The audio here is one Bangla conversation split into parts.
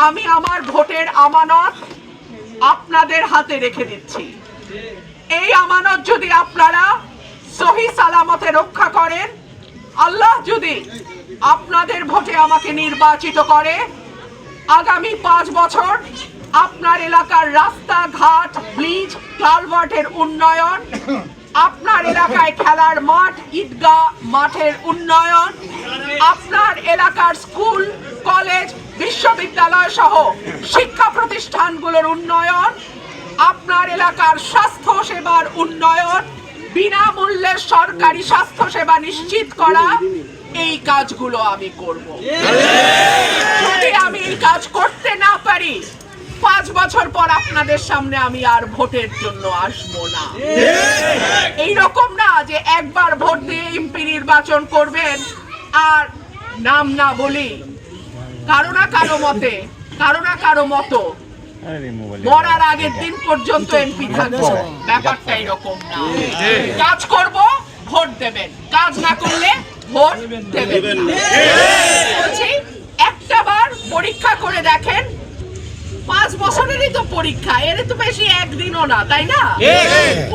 আমি আমার ভোটের আমানত আপনাদের হাতে রেখে দিচ্ছি। এই আমানত যদি আপনারা সহি সালামতে রক্ষা করেন, আল্লাহ যদি আপনাদের ভোটে আমাকে নির্বাচিত করে, আগামী 5 বছর আপনার এলাকার রাস্তাঘাট, ব্রিজ, কালভার্টের উন্নয়ন, আপনার এলাকায় খেলার মাঠ, ঈদগাহ মাঠের উন্নয়ন, আপনার এলাকার স্কুল, কলেজ, বিশ্ববিদ্যালয় সহ শিক্ষা প্রতিষ্ঠানগুলোর উন্নয়ন, আপনার এলাকার স্বাস্থ্য সেবার উন্নয়ন, বিনামূল্যে সরকারি স্বাস্থ্য সেবা নিশ্চিত করা, এই কাজগুলো আমি করব। যদি আমি এই কাজ করতে না পারি, 5 বছর পর আপনাদের সামনে আমি আর ভোটের জন্য আসবো না। এইরকম না যে একবার ভোট দিয়ে এমপি নির্বাচন করবেন আর নাম না বলি, কারো না কারো মতো মরার আগের দিন পর্যন্ত এমপি থাকবো, ব্যাপারটা এরকম না। কাজ করব, ভোট দেবেন, কাজ না করলে ভোট দেবেন না। বলছি, একটা বার পরীক্ষা করে দেখেন, 5 বছরেরই তো পরীক্ষা, এর তো বেশি একদিনও না, তাই না?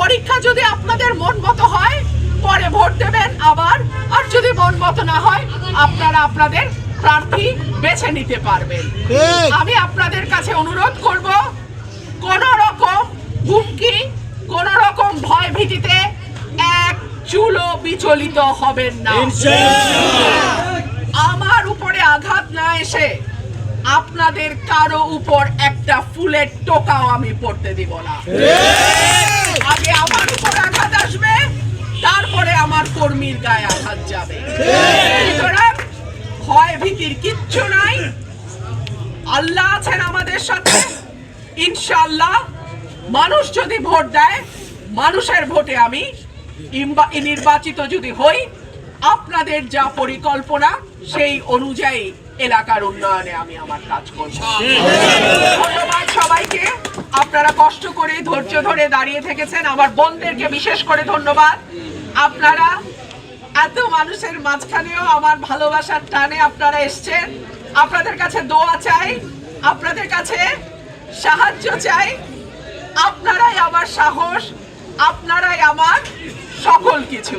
পরীক্ষা যদি আপনাদের মন মতো হয়, পরে ভোট দেবেন আবার, আর যদি মন মতো না হয়, আপনারা আপনাদের প্রার্থী বেছে নিতে পারবেন। আমি আপনাদের কাছে অনুরোধ করব, কোন রকম হুমকি, কোন রকম ভয় ভীতিতে এক চুলও বিচলিত হবেন না। আমার উপরে আঘাত না এসে আপনাদের কারো উপর একটা ফুলের টোকাও আমি পড়তে দিব না। আগে আমার উপর আঘাত আসবে, তারপরে আমার কর্মীর গায়ে আঘাত যাবে। সুতরাং ভয় ভীতির কিচ্ছু নাই, আল্লাহ আছেন আমাদের সাথে। ইনশাআল্লাহ মানুষ যদি ভোট দেয়, মানুষের ভোটে আমি নির্বাচিত যদি হই, আপনাদের যা পরিকল্পনা সেই অনুযায়ী এলাকার উন্নয়নে আমি আমার কাজ করব। ধন্যবাদ সবাইকে, আপনারা কষ্ট করে ধৈর্য ধরে দাঁড়িয়ে থেকেছেন। আমার বোনদেরকে বিশেষ করে ধন্যবাদ, আপনারা এত মানুষের মাঝখানেও আমার ভালোবাসার টানে আপনারা এসছেন। আপনাদের কাছে দোয়া চাই, আপনাদের কাছে সাহায্য চাই। আপনারাই আমার সাহস, আপনারাই আমার সকল কিছু।